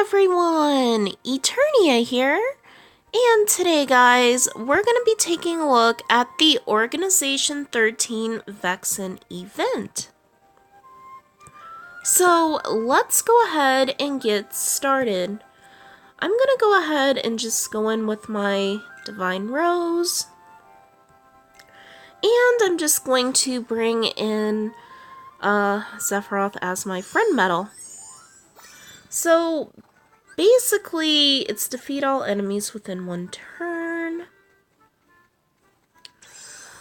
everyone, Eternia here, and today guys, we're going to be taking a look at the Organization XIII Vexen Event. So let's go ahead and get started. I'm going to go ahead and just go in with my Divine Rose, and I'm just going to bring in Sephiroth as my friend medal. So basically, it's defeat all enemies within one turn.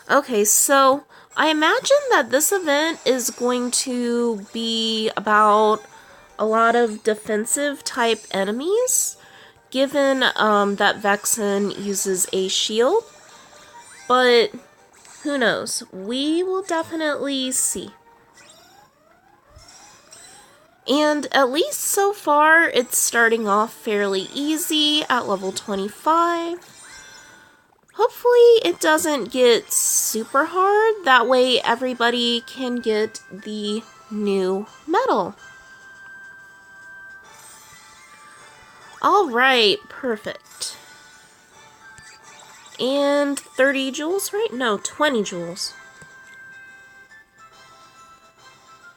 Okay, so I imagine that this event is going to be about a lot of defensive type enemies, given that Vexen uses a shield. But who knows? We will definitely see. And at least so far, it's starting off fairly easy at level 25. Hopefully it doesn't get super hard, that way everybody can get the new medal. Alright, perfect. And 30 jewels, right? No, 20 jewels.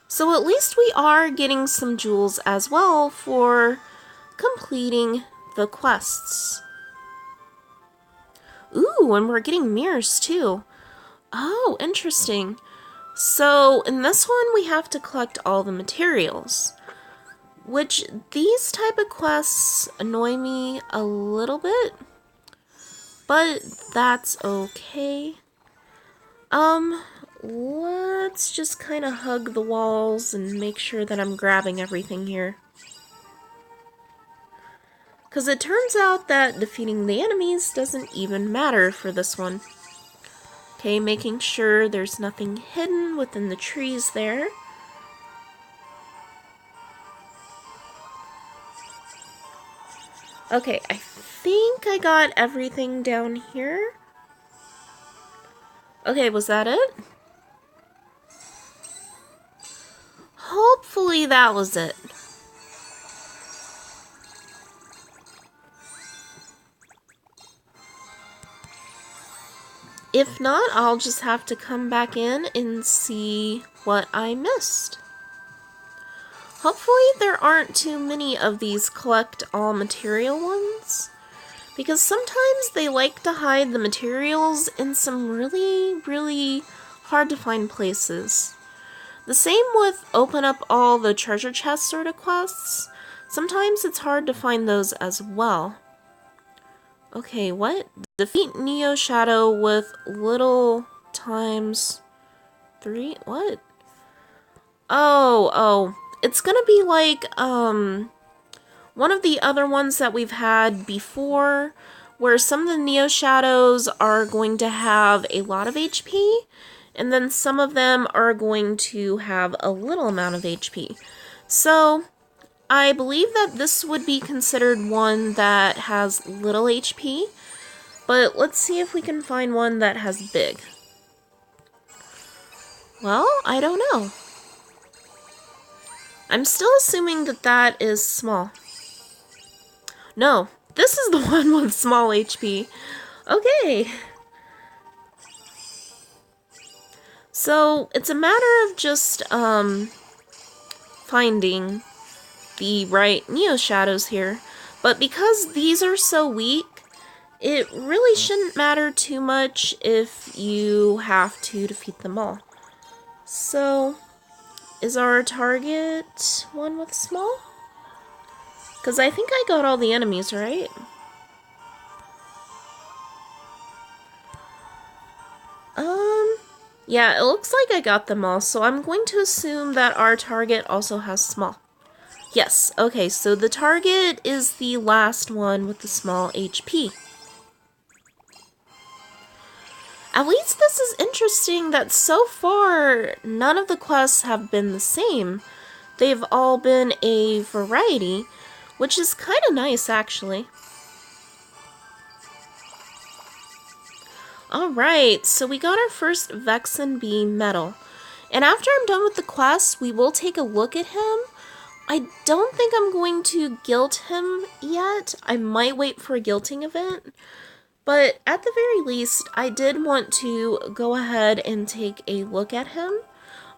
So at least we are getting some jewels as well for completing the quests. Ooh, and we're getting mirrors too. Oh, interesting. So in this one we have to collect all the materials, which these type of quests annoy me a little bit, but that's okay. Let's just kind of hug the walls and make sure that I'm grabbing everything here. Because it turns out that defeating the enemies doesn't even matter for this one. Okay, making sure there's nothing hidden within the trees there. Okay, I think I got everything down here. Okay, was that it? Hopefully that was it. If not, I'll just have to come back in and see what I missed. Hopefully there aren't too many of these collect all material ones, because sometimes they like to hide the materials in some really hard to find places. The same with open up all the treasure chest sort of quests. Sometimes it's hard to find those as well. Okay, what? Defeat Neo Shadow with little times 3? What? Oh. It's gonna be like, one of the other ones that we've had before, where some of the Neo Shadows are going to have a lot of HP, and then some of them are going to have a little amount of HP. So I believe that this would be considered one that has little HP, but let's see if we can find one that has big. Well, I don't know. I'm still assuming that that is small. No, this is the one with small HP. Okay. So it's a matter of just finding the right Neo Shadows here, but because these are so weak, it really shouldn't matter too much if you have to defeat them all. So, is our target one with small? Because I think I got all the enemies, right? Yeah, it looks like I got them all, so I'm going to assume that our target also has small. Yes, okay, so the target is the last one with the small HP. At least this is interesting that so far, none of the quests have been the same. They've all been a variety, which is kind of nice, actually. Alright, so we got our first Vexen B medal. And after I'm done with the quest, we will take a look at him. I don't think I'm going to guilt him yet. I might wait for a guilting event. But at the very least, I did want to go ahead and take a look at him.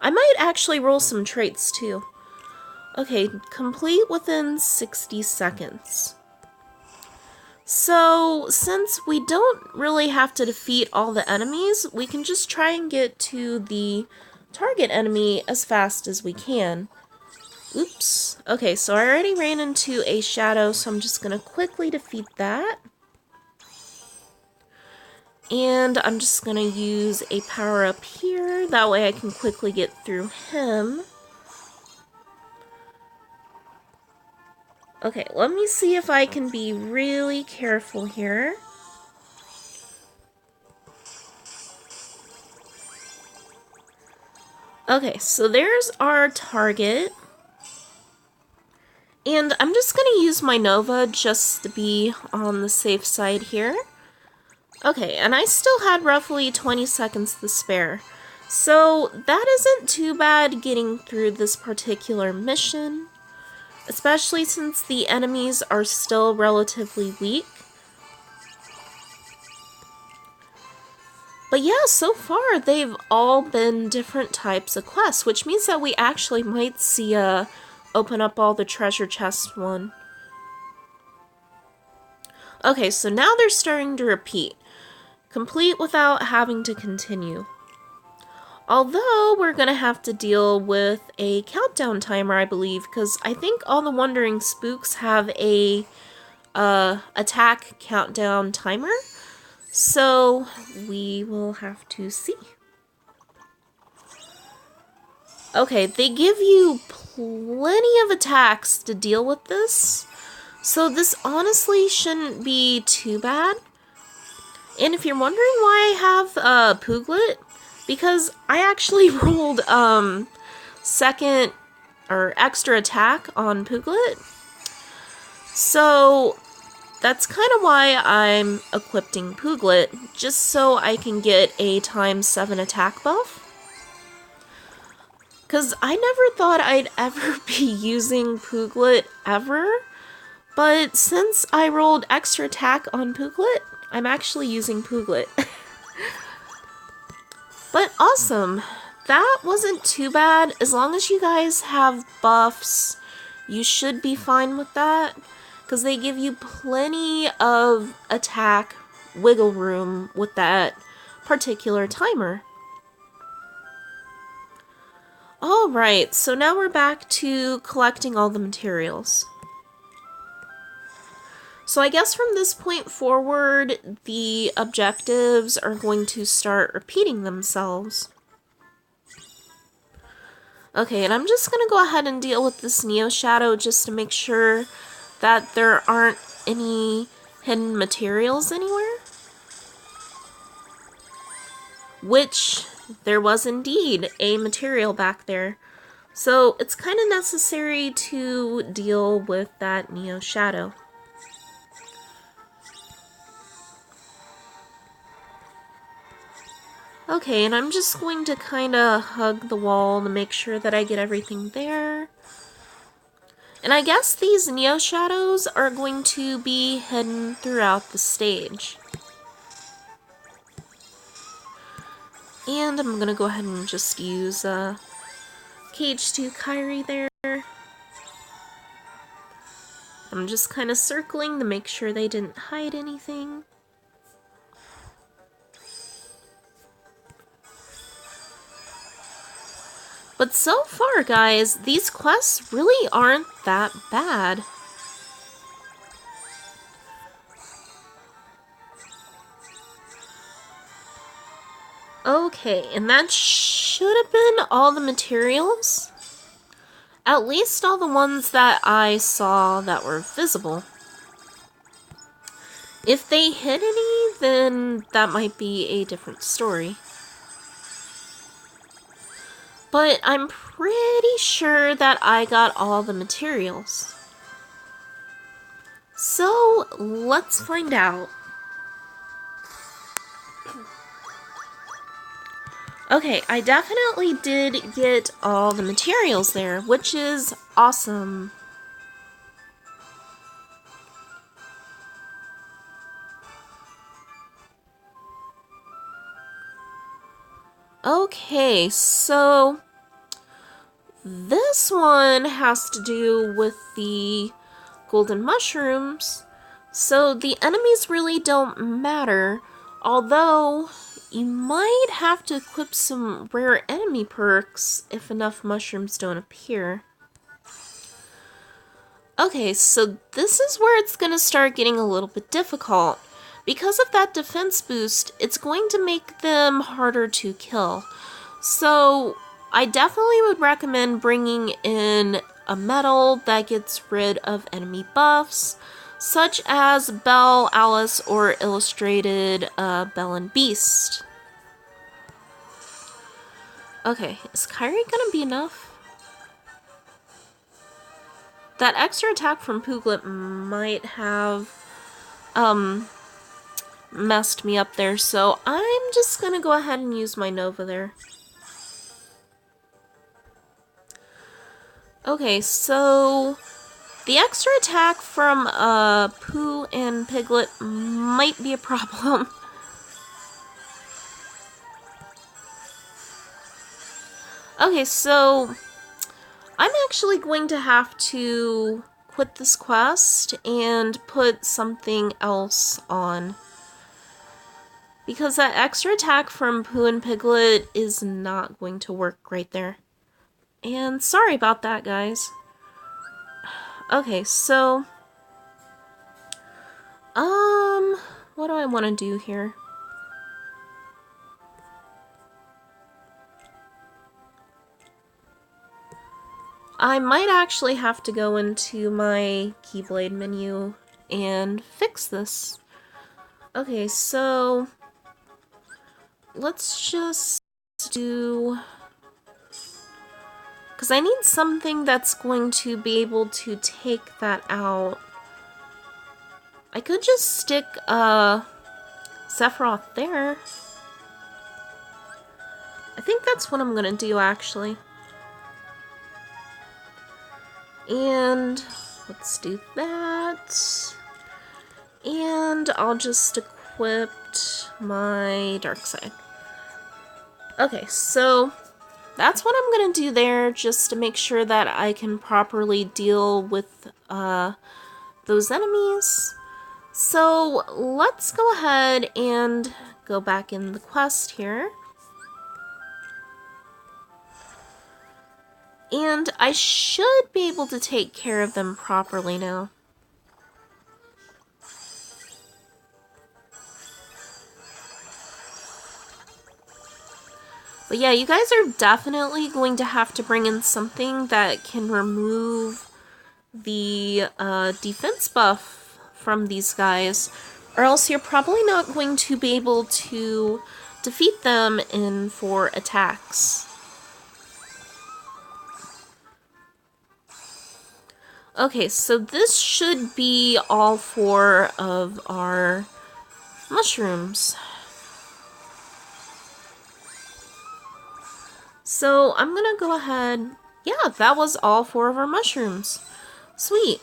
I might actually roll some traits too. Okay, complete within 60 seconds. So, since we don't really have to defeat all the enemies, we can just try and get to the target enemy as fast as we can. Oops. Okay, so I already ran into a shadow, so I'm just going to quickly defeat that. And I'm just going to use a power up here, that way I can quickly get through him. Okay, let me see if I can be really careful here. Okay, so there's our target. And I'm just going to use my Nova just to be on the safe side here. Okay, and I still had roughly 20 seconds to spare. So that isn't too bad getting through this particular mission. Especially since the enemies are still relatively weak. But yeah, so far they've all been different types of quests, which means that we actually might see a open up all the treasure chest one. Okay, so now they're starting to repeat. Complete without having to continue. Although, we're gonna have to deal with a countdown timer, I believe, because I think all the Wandering Spooks have a attack countdown timer. So, we will have to see. Okay, they give you plenty of attacks to deal with this. So this honestly shouldn't be too bad. And if you're wondering why I have Pooglet, because I actually rolled second or extra attack on Pooglet. So that's kind of why I'm equipping Pooglet, just so I can get a ×7 attack buff. Because I never thought I'd ever be using Pooglet ever, but since I rolled extra attack on Pooglet, I'm actually using Pooglet. But awesome! That wasn't too bad. As long as you guys have buffs, you should be fine with that. Because they give you plenty of attack wiggle room with that particular timer. Alright, so now we're back to collecting all the materials. So I guess from this point forward, the objectives are going to start repeating themselves. Okay, and I'm just going to go ahead and deal with this Neo Shadow just to make sure that there aren't any hidden materials anywhere. Which, there was indeed a material back there. So it's kind of necessary to deal with that Neo Shadow. Okay, and I'm just going to kind of hug the wall to make sure that I get everything there. And I guess these Neo Shadows are going to be hidden throughout the stage. And I'm going to go ahead and just use Cage 2 Kyrie there. I'm just kind of circling to make sure they didn't hide anything. But so far, guys, these quests really aren't that bad. Okay, and that should have been all the materials. At least all the ones that I saw that were visible. If they hid any, then that might be a different story. But I'm pretty sure that I got all the materials. So, let's find out. Okay, I definitely did get all the materials there, which is awesome. Okay, so this one has to do with the golden mushrooms. So the enemies really don't matter, although you might have to equip some rare enemy perks if enough mushrooms don't appear. Okay, so this is where it's going to start getting a little bit difficult. Because of that defense boost, it's going to make them harder to kill. So I definitely would recommend bringing in a medal that gets rid of enemy buffs, such as Belle, Alice, or Illustrated Belle and Beast. Okay, is Kyrie gonna be enough? That extra attack from Pooglet might have messed me up there, so I'm just gonna go ahead and use my Nova there. Okay, so the extra attack from Pooh and Piglet might be a problem. Okay, so I'm actually going to have to quit this quest and put something else on. Because that extra attack from Pooh and Piglet is not going to work right there. And sorry about that, guys. Okay, so what do I want to do here? I might actually have to go into my Keyblade menu and fix this. Okay, so let's just do... because I need something that's going to be able to take that out. I could just stick Sephiroth there. I think that's what I'm gonna do, actually. And let's do that. And I'll just equip my dark side. Okay, so that's what I'm gonna do there, just to make sure that I can properly deal with those enemies. So let's go ahead and go back in the quest here. And I should be able to take care of them properly now. But yeah, you guys are definitely going to have to bring in something that can remove the defense buff from these guys, or else you're probably not going to be able to defeat them in 4 attacks. Okay, so this should be all 4 of our mushrooms. So I'm gonna go ahead... yeah, that was all 4 of our mushrooms. Sweet.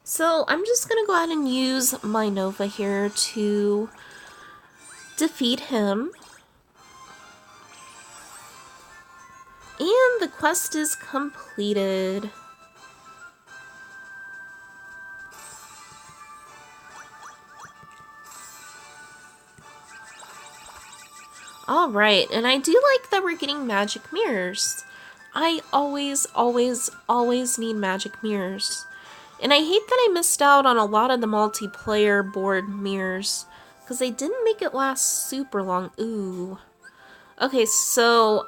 So I'm just gonna go ahead and use my Nova here to defeat him. And the quest is completed. Alright, and I do like that we're getting magic mirrors. I always need magic mirrors. And I hate that I missed out on a lot of the multiplayer board mirrors, because they didn't make it last super long. Ooh. Okay, so,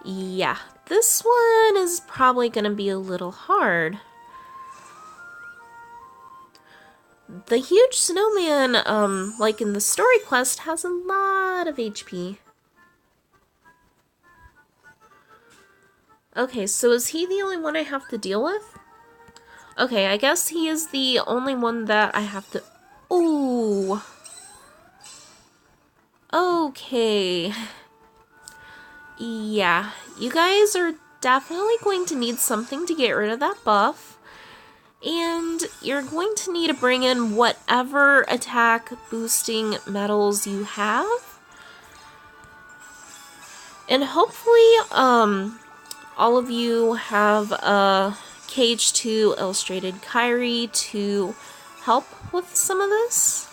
yeah. This one is probably gonna be a little hard. The huge snowman, like in the story quest, has a lot of HP. Okay, so is he the only one I have to deal with? Okay, I guess he is the only one that I have to... ooh. Okay. Yeah, you guys are definitely going to need something to get rid of that buff. And you're going to need to bring in whatever attack boosting medals you have. And hopefully, all of you have a KH2 Illustrated Kyrie to help with some of this.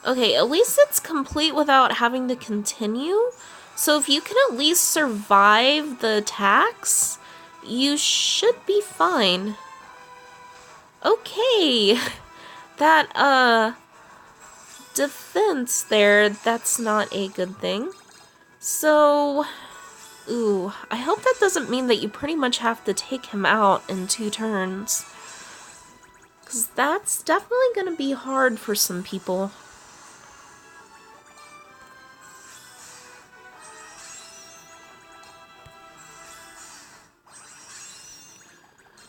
Okay, at least it's complete without having to continue. So if you can at least survive the attacks, you should be fine. Okay, that, defense there, that's not a good thing. So, ooh, I hope that doesn't mean that you pretty much have to take him out in 2 turns. Because that's definitely going to be hard for some people.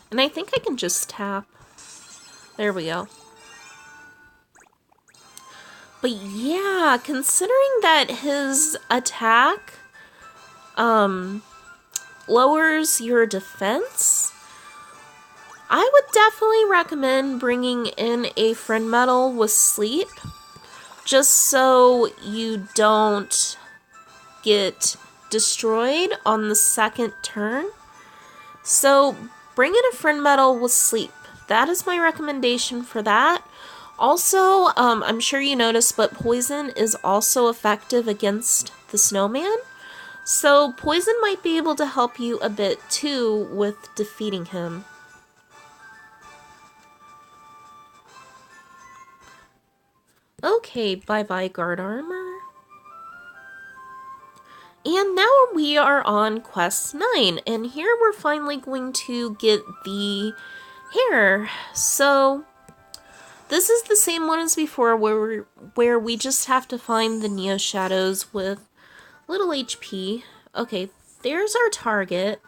And I think I can just tap. There we go. But yeah, considering that his attack lowers your defense, I would definitely recommend bringing in a friend medal with sleep, just so you don't get destroyed on the 2nd turn. So bring in a friend medal with sleep. That is my recommendation for that. Also, I'm sure you noticed, but poison is also effective against the snowman. So poison might be able to help you a bit too with defeating him. Okay, bye-bye guard armor. And now we are on quest 9, and here we're finally going to get the hair. So this is the same one as before, where we just have to find the Neo Shadows with little HP. Okay, there's our target.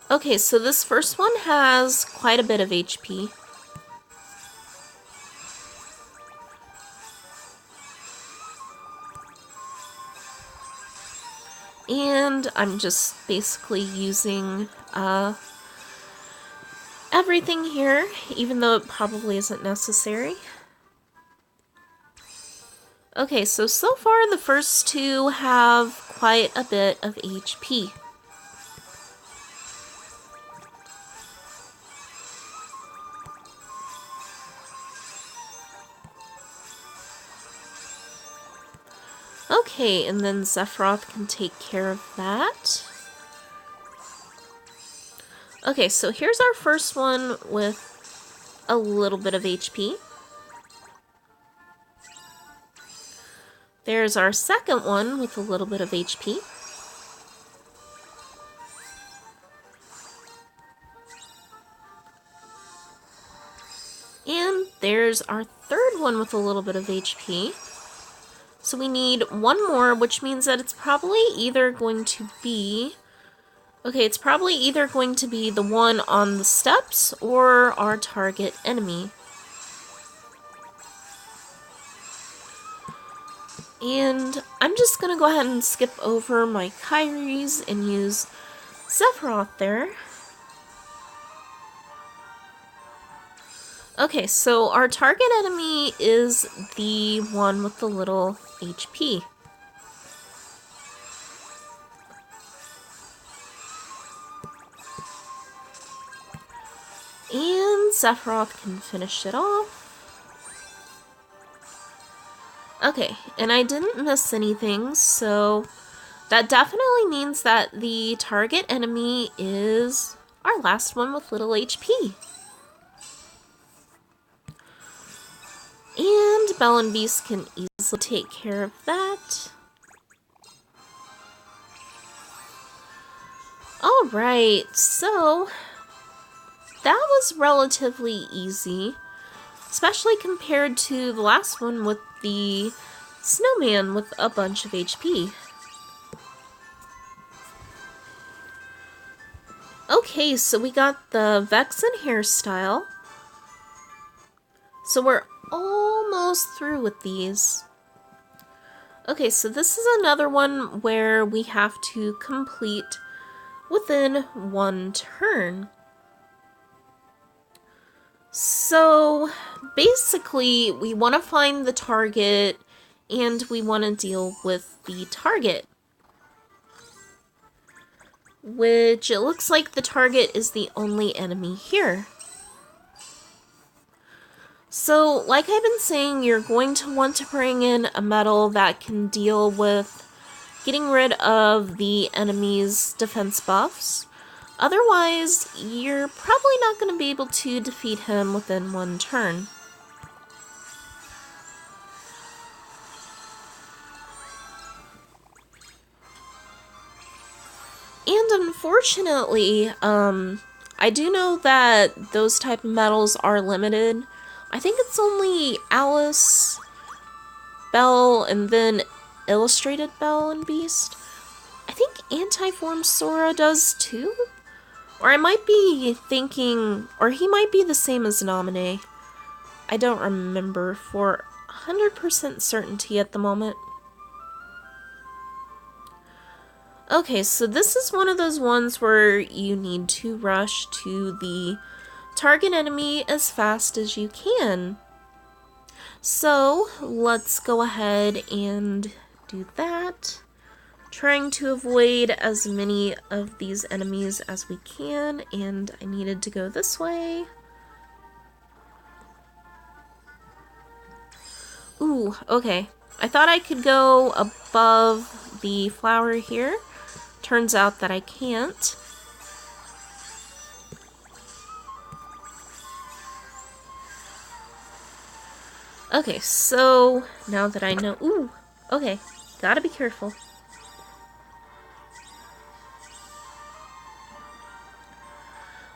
Okay, so this first one has quite a bit of HP. And I'm just basically using everything here, even though it probably isn't necessary. Okay, so far the first 2 have quite a bit of HP. Okay, and then Sephiroth can take care of that. Okay, so here's our first one with a little bit of HP. There's our second one with a little bit of HP. And there's our third one with a little bit of HP. So we need one more, which means that it's probably either going to be... Okay, it's probably either going to be the one on the steps or our target enemy. And I'm just going to go ahead and skip over my Kyries and use Sephiroth there. Okay, so our target enemy is the one with the little HP. And Sephiroth can finish it off. Okay, and I didn't miss anything, so that definitely means that the target enemy is our last one with little HP. And Belle and Beast can easily take care of that. Alright, so that was relatively easy, especially compared to the last one with the snowman with a bunch of HP. Okay, so we got the Vexen hairstyle. So we're almost through with these. Okay, so this is another one where we have to complete within one turn. So basically, we want to find the target and we want to deal with the target. Which it looks like the target is the only enemy here. So, like I've been saying, you're going to want to bring in a medal that can deal with getting rid of the enemy's defense buffs. Otherwise, you're probably not going to be able to defeat him within one turn. And unfortunately, I do know that those type of medals are limited. I think it's only Alice, Belle, and then Illustrated Belle and Beast. I think Anti-Form Sora does too? Or I might be thinking, or he might be the same as Naminé. I don't remember for 100% certainty at the moment. Okay, so this is one of those ones where you need to rush to the target enemy as fast as you can. So let's go ahead and do that, trying to avoid as many of these enemies as we can, and I needed to go this way. Ooh, okay. I thought I could go above the flower here. Turns out that I can't. Okay, so now that I know... Ooh, okay. Gotta be careful.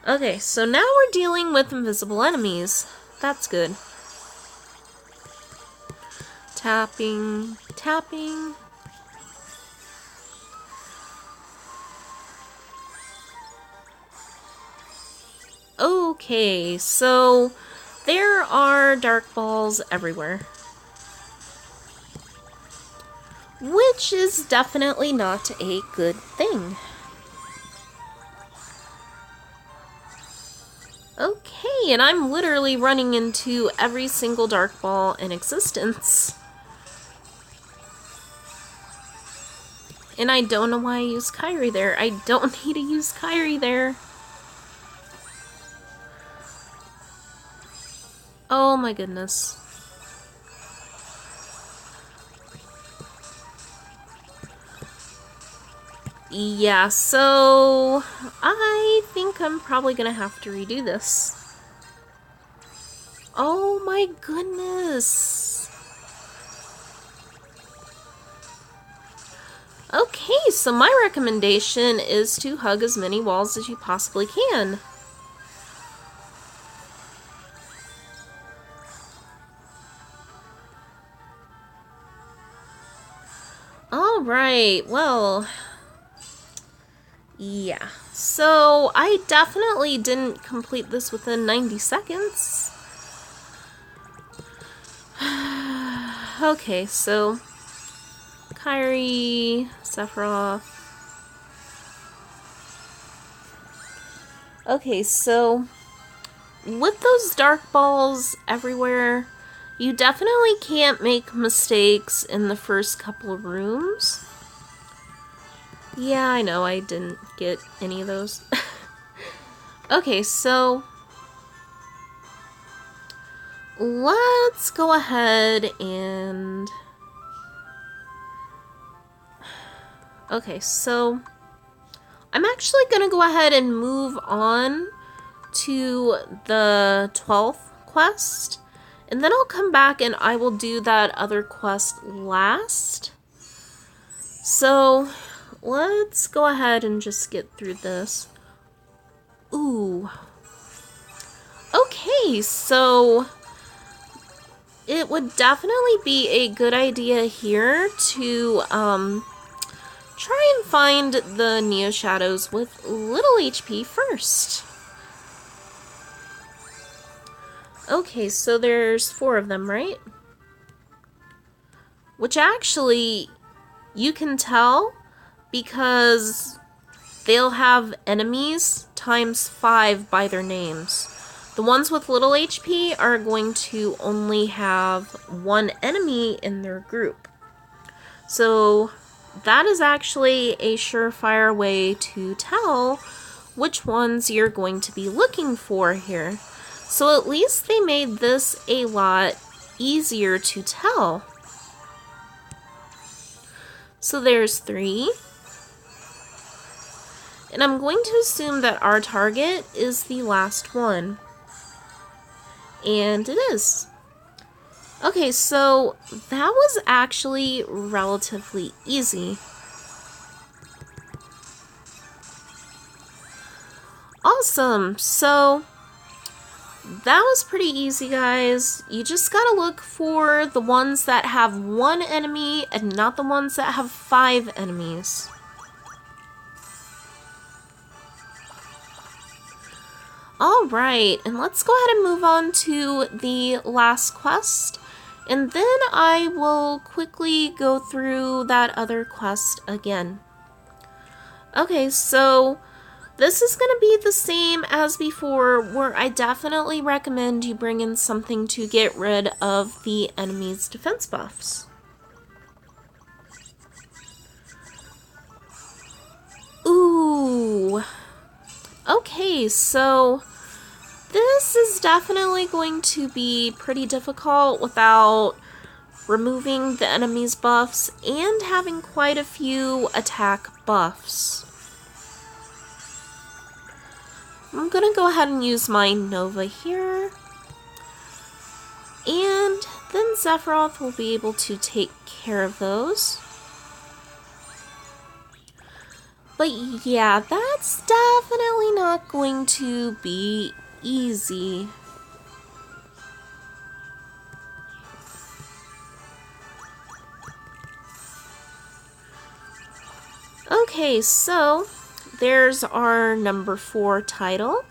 Okay, so now we're dealing with invisible enemies. That's good. Tapping, tapping. Okay, so there are dark balls everywhere. Which is definitely not a good thing. Okay, and I'm literally running into every single dark ball in existence. And I don't know why I used Kyrie there. I don't need to use Kyrie there. Oh my goodness. Yeah, so I think I'm probably gonna have to redo this. Oh my goodness. Okay, so my recommendation is to hug as many walls as you possibly can. Alright, well... yeah, so I definitely didn't complete this within 90 seconds. Okay, so... Kyrie, Sephiroth. Okay, so... with those dark balls everywhere, you definitely can't make mistakes in the first couple of rooms. Yeah, I know, I didn't get any of those. Okay, so... let's go ahead and... okay, so... I'm actually gonna go ahead and move on to the 12th quest. And then I'll come back and I will do that other quest last. So... let's go ahead and just get through this. Ooh. Okay, so it would definitely be a good idea here to try and find the Neo Shadows with little HP first. Okay, so there's 4 of them, right? which actually you can tell because they'll have enemies times 5 by their names. The ones with little HP are going to only have 1 enemy in their group. So that is actually a surefire way to tell which ones you're going to be looking for here. So at least they made this a lot easier to tell. So there's 3. And I'm going to assume that our target is the last one. And it is. Okay, so that was actually relatively easy. Awesome, so that was pretty easy, guys. You just gotta look for the ones that have 1 enemy and not the ones that have 5 enemies. Alright, and let's go ahead and move on to the last quest, and then I will quickly go through that other quest again. Okay, so this is going to be the same as before, where I definitely recommend you bring in something to get rid of the enemy's defense buffs. Ooh. Okay, so this is definitely going to be pretty difficult without removing the enemy's buffs and having quite a few attack buffs. I'm gonna go ahead and use my Nova here. And then Sephiroth will be able to take care of those. But yeah, that's definitely not going to be easy. Okay, so there's our number 4 title.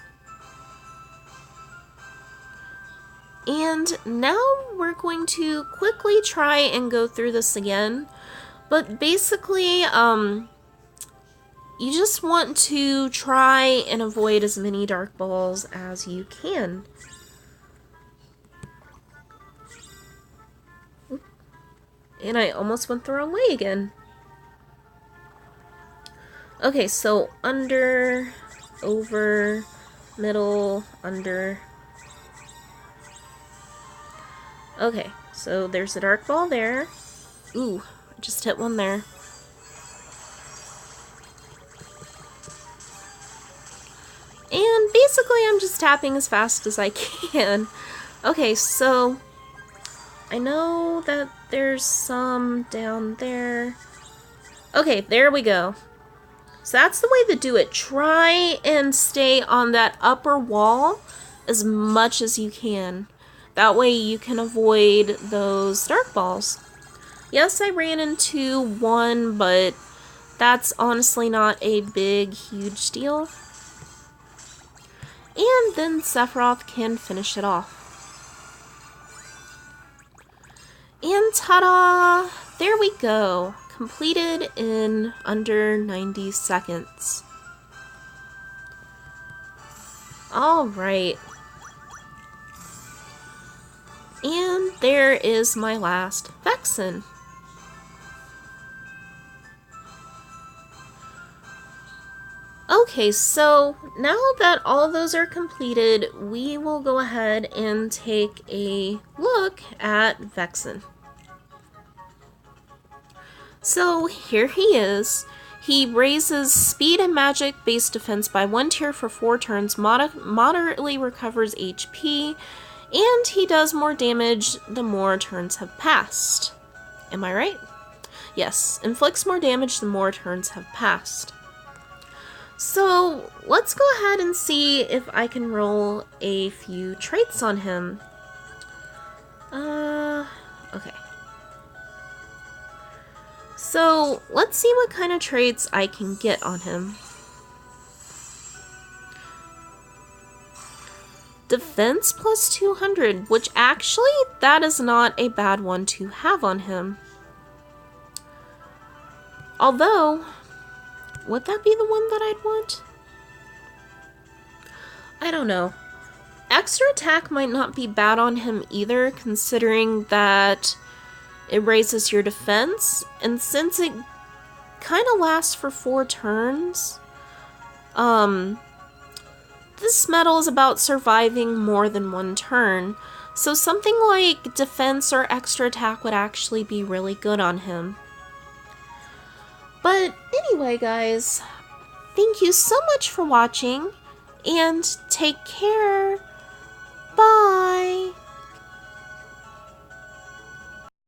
And now we're going to quickly try and go through this again. But basically, you just want to try and avoid as many dark balls as you can. And I almost went the wrong way again. Okay, so under, over, middle, under. Okay, so there's a dark ball there. Ooh, I just hit one there. And basically I'm just tapping as fast as I can. Okay, so I know that there's some down there. Okay, there we go. So that's the way to do it. Try and stay on that upper wall as much as you can. That way you can avoid those dark balls. Yes, I ran into one, but that's honestly not a big, huge deal. And then Sephiroth can finish it off. And ta-da! There we go. Completed in under 90 seconds. Alright. And there is my last Vexen. Okay, so now that all of those are completed, we will go ahead and take a look at Vexen. So here he is. He raises speed and magic base defense by 1 tier for 4 turns, moderately recovers HP, and he does more damage the more turns have passed. Am I right? Yes, inflicts more damage the more turns have passed. So let's go ahead and see if I can roll a few traits on him. Okay. So let's see what kind of traits I can get on him. Defense plus 200, which actually, that is not a bad one to have on him. Although, would that be the one that I'd want? I don't know. Extra attack might not be bad on him either, considering that it raises your defense, and since it kind of lasts for 4 turns, this medal is about surviving more than 1 turn, so something like defense or extra attack would actually be really good on him. But anyway, guys, thank you so much for watching, and take care. Bye!